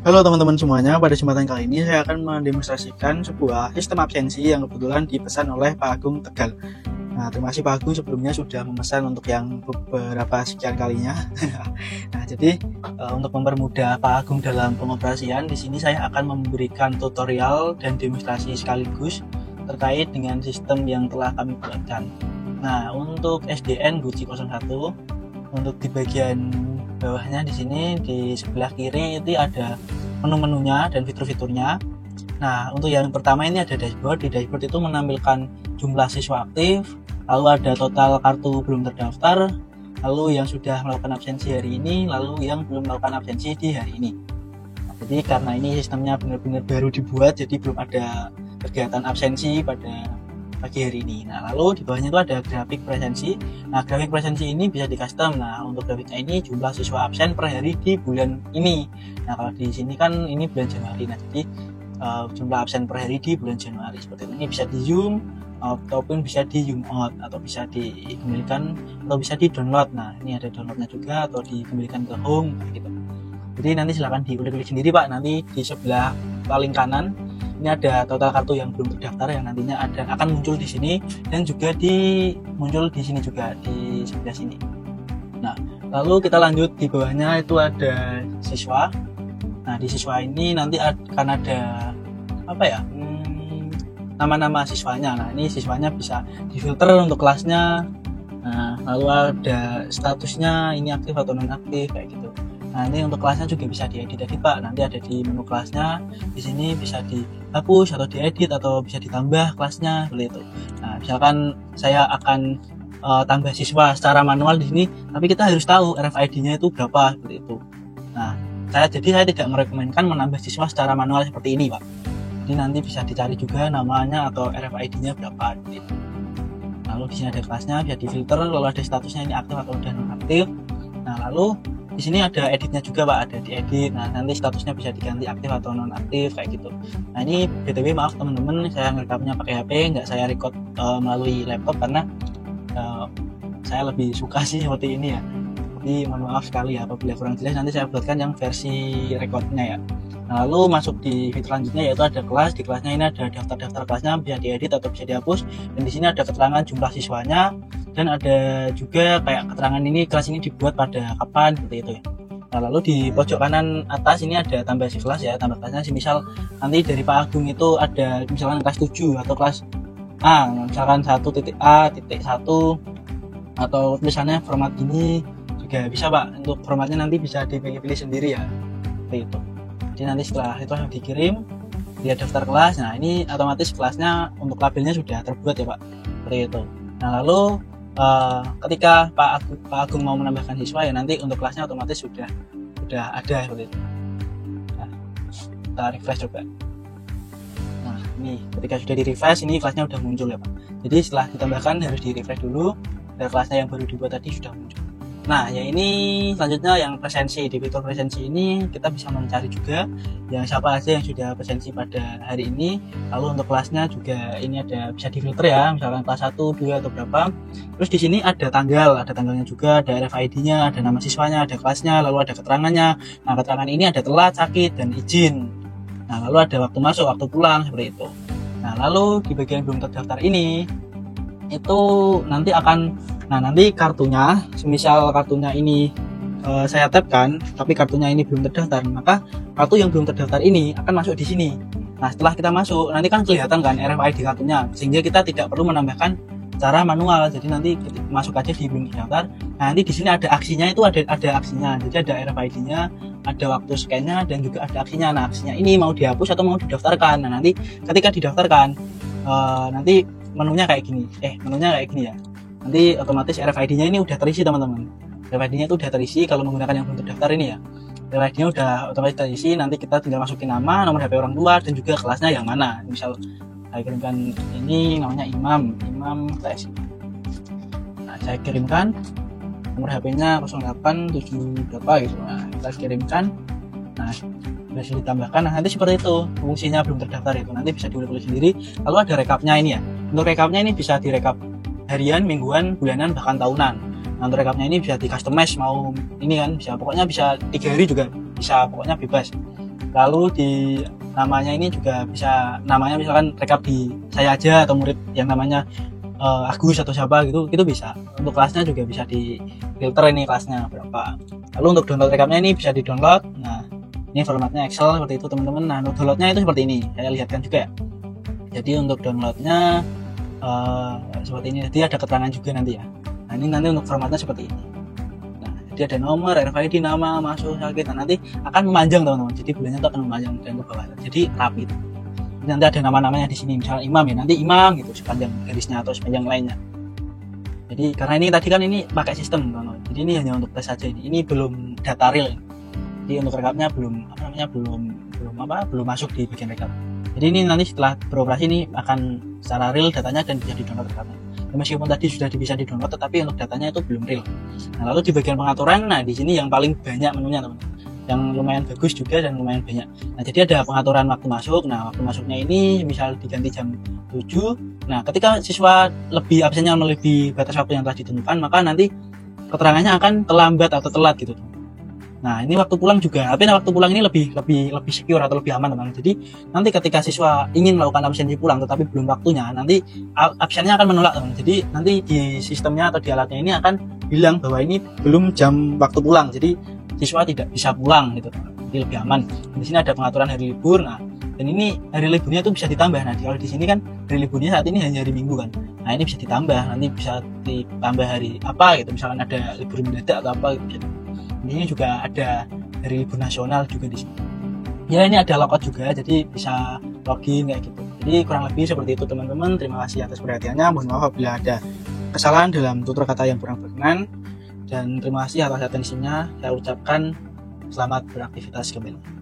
Halo teman-teman semuanya, pada kesempatan kali ini saya akan mendemonstrasikan sebuah sistem absensi yang kebetulan dipesan oleh Pak Agung Tegal. Nah, terima kasih Pak Agung sebelumnya sudah memesan untuk yang beberapa sekian kalinya. Nah, jadi untuk mempermudah Pak Agung dalam pengoperasian, di sini saya akan memberikan tutorial dan demonstrasi sekaligus terkait dengan sistem yang telah kami buatkan. Nah, untuk SDN Guci 01, untuk di bagian bawahnya di sini di sebelah kiri itu ada menu-menunya dan fitur-fiturnya. Nah, untuk yang pertama ini ada dashboard. Di dashboard itu menampilkan jumlah siswa aktif, lalu ada total kartu belum terdaftar, lalu yang sudah melakukan absensi hari ini, lalu yang belum melakukan absensi di hari ini. Nah, jadi karena ini sistemnya benar-benar baru dibuat, jadi belum ada kegiatan absensi pada pagi hari ini. Nah, lalu di bawahnya itu ada grafik presensi. Nah, grafik presensi ini bisa di custom. Nah, untuk grafiknya ini jumlah siswa absen per hari di bulan ini. Nah, kalau di sini kan ini bulan Januari. Nah, jadi jumlah absen per hari di bulan Januari seperti ini bisa di zoom ataupun bisa di zoom out atau bisa dikembalikan atau bisa di download. Nah, ini ada downloadnya juga atau dikembalikan ke home gitu. Jadi nanti silahkan diulik-ulik sendiri Pak. Nanti di sebelah paling kanan ini ada total kartu yang belum terdaftar yang nantinya akan muncul di sini dan juga muncul di sini juga di sebelah sini. Nah, lalu kita lanjut di bawahnya itu ada siswa. Nah, di siswa ini nanti akan ada nama-nama siswanya. Nah, ini siswanya bisa difilter untuk kelasnya. Nah, lalu ada statusnya ini aktif atau non aktif kayak gitu. Nah, ini untuk kelasnya juga bisa diedit tadi Pak. Nanti ada di menu kelasnya. Di sini bisa dihapus atau diedit atau bisa ditambah kelasnya seperti itu. Nah, misalkan saya akan tambah siswa secara manual di sini, tapi kita harus tahu RFID-nya itu berapa seperti itu. Nah, saya tidak merekomendasikan menambah siswa secara manual seperti ini Pak. Jadi nanti bisa dicari juga namanya atau RFID-nya berapa seperti itu. Lalu di sini ada kelasnya, bisa difilter, lalu ada statusnya ini aktif atau udah non aktif. Nah, lalu di sini ada editnya juga Pak, ada diedit. Nah, nanti statusnya bisa diganti aktif atau non aktif kayak gitu. Nah, ini BTW maaf teman-teman, saya ngerekamnya pakai HP, nggak saya record melalui laptop karena saya lebih suka sih seperti ini ya. Jadi mohon maaf sekali ya apabila kurang jelas, nanti saya buatkan yang versi recordnya ya. Nah, lalu masuk di fitur selanjutnya yaitu ada kelas. Di kelasnya ini ada daftar-daftar kelasnya, bisa diedit atau bisa dihapus. Dan di sini ada keterangan jumlah siswanya dan ada juga kayak keterangan ini kelas ini dibuat pada kapan seperti itu ya. Nah, lalu di pojok kanan atas ini ada tambah si kelas ya, tambah kelasnya. Misal nanti dari Pak Agung itu ada misalkan kelas 7 atau kelas A, misalkan 1.A.1 atau tulisannya format ini juga bisa Pak. Untuk formatnya nanti bisa dipilih sendiri ya, seperti itu. Jadi nanti setelah itu dikirim dia daftar kelas. Nah, ini otomatis kelasnya untuk labelnya sudah terbuat ya Pak, seperti itu. Nah, lalu ketika Pak Agung mau menambahkan siswa ya, nanti untuk kelasnya otomatis sudah ada seperti itu. Nah, kita refresh coba. Nah, ini ketika sudah di refresh ini kelasnya sudah muncul ya Pak. Jadi setelah ditambahkan harus di refresh dulu dan kelasnya yang baru dibuat tadi sudah muncul. Nah, ya ini selanjutnya yang presensi. Di fitur presensi ini kita bisa mencari juga yang siapa aja yang sudah presensi pada hari ini. Lalu untuk kelasnya juga ini ada bisa difilter ya, misalkan kelas 1, 2 atau berapa. Terus di sini ada tanggalnya juga, ada RFID-nya, ada nama siswanya, ada kelasnya, lalu ada keterangannya. Nah, keterangan ini ada telat, sakit, dan izin. Nah, lalu ada waktu masuk, waktu pulang seperti itu. Nah, lalu di bagian belum terdaftar ini itu nanti nanti kartunya, semisal kartunya ini saya tapkan tapi kartunya ini belum terdaftar, maka kartu yang belum terdaftar ini akan masuk di sini. Nah, setelah kita masuk nanti kan kelihatan kan RFID kartunya, sehingga kita tidak perlu menambahkan secara manual. Jadi nanti masuk aja di belum terdaftar. Nah, nanti di sini ada aksinya, itu ada aksinya. Jadi ada RFID-nya, ada waktu scan-nya, dan juga ada aksinya. Nah, aksinya ini mau dihapus atau mau didaftarkan. Nah, nanti ketika didaftarkan nanti menunya kayak gini ya. Nanti otomatis RFID-nya ini udah terisi teman-teman. RFID-nya itu udah terisi kalau menggunakan yang belum terdaftar ini ya. RFID-nya udah otomatis terisi, nanti kita tinggal masukin nama, nomor HP orang tua, dan juga kelasnya yang mana. Misal saya kirimkan ini namanya Imam kelas. Nah, saya kirimkan nomor HP-nya 0877 berapa gitu. Nah, kita kirimkan. Nah, berhasil ditambahkan. Nah, nanti seperti itu fungsinya belum terdaftar itu. Nanti bisa diulik sendiri. Lalu ada rekapnya ini ya. Untuk rekapnya ini bisa direkap harian, mingguan, bulanan, bahkan tahunan. Nah, untuk rekapnya ini bisa di customize, mau ini kan bisa, pokoknya bisa 3 hari juga bisa, pokoknya bebas. Lalu di namanya ini juga bisa, namanya misalkan rekap di saya aja atau murid yang namanya Agus atau siapa gitu, itu bisa. Untuk kelasnya juga bisa di filter ini kelasnya berapa. Lalu untuk download rekapnya ini bisa di download. Nah, ini formatnya Excel seperti itu teman-teman. Nah, untuk downloadnya itu seperti ini, saya lihatkan juga ya. Jadi untuk downloadnya seperti ini, jadi ada keterangan juga nanti ya. Nah, ini nanti untuk formatnya seperti ini. Nah, jadi ada nomor, RFID, nama, masuk, sakit. Nah, nanti akan memanjang teman-teman. Jadi bulannya itu akan memanjang dan ke bawah. Jadi rapi itu. Nanti ada nama-namanya di sini, misalnya imam ya, nanti imam gitu sepanjang garisnya atau sepanjang lainnya. Jadi karena ini tadi kan ini pakai sistem teman-teman. Jadi ini hanya untuk tes saja ini. Ini belum data real. Jadi untuk rekapnya belum masuk di bagian rekap. Jadi ini nanti setelah beroperasi ini akan secara real datanya dan bisa di-download rekapnya. Dan meskipun tadi sudah bisa di-download, tetapi untuk datanya itu belum real. Nah, lalu di bagian pengaturan, nah di sini yang paling banyak menunya teman-teman, yang lumayan bagus juga dan lumayan banyak. Nah, jadi ada pengaturan waktu masuk. Nah, waktu masuknya ini misal diganti jam 7. Nah, ketika siswa lebih absennya melebihi batas waktu yang telah ditentukan, maka nanti keterangannya akan terlambat atau telat gitu. Nah, ini waktu pulang juga. Tapi waktu pulang ini lebih secure atau lebih aman, teman. Jadi nanti ketika siswa ingin melakukan absensi pulang tetapi belum waktunya, nanti absennya akan menolak, teman. Jadi nanti di sistemnya atau di alatnya ini akan bilang bahwa ini belum jam waktu pulang. Jadi siswa tidak bisa pulang gitu, teman. Jadi lebih aman. Di sini ada pengaturan hari libur. Nah, dan ini hari liburnya itu bisa ditambah. Nah, kalau di sini kan hari liburnya saat ini hanya hari Minggu kan. Nah, ini bisa ditambah. Nanti bisa ditambah hari apa gitu. Misalkan ada libur mendadak atau apa gitu. Ini juga ada hari libur nasional juga di sini. Ya, ini ada logout juga, jadi bisa login kayak gitu. Jadi kurang lebih seperti itu teman-teman. Terima kasih atas perhatiannya. Mohon maaf apabila ada kesalahan dalam tutur kata yang kurang berkenan. Dan terima kasih atas atensinya. Saya ucapkan selamat beraktivitas kembali.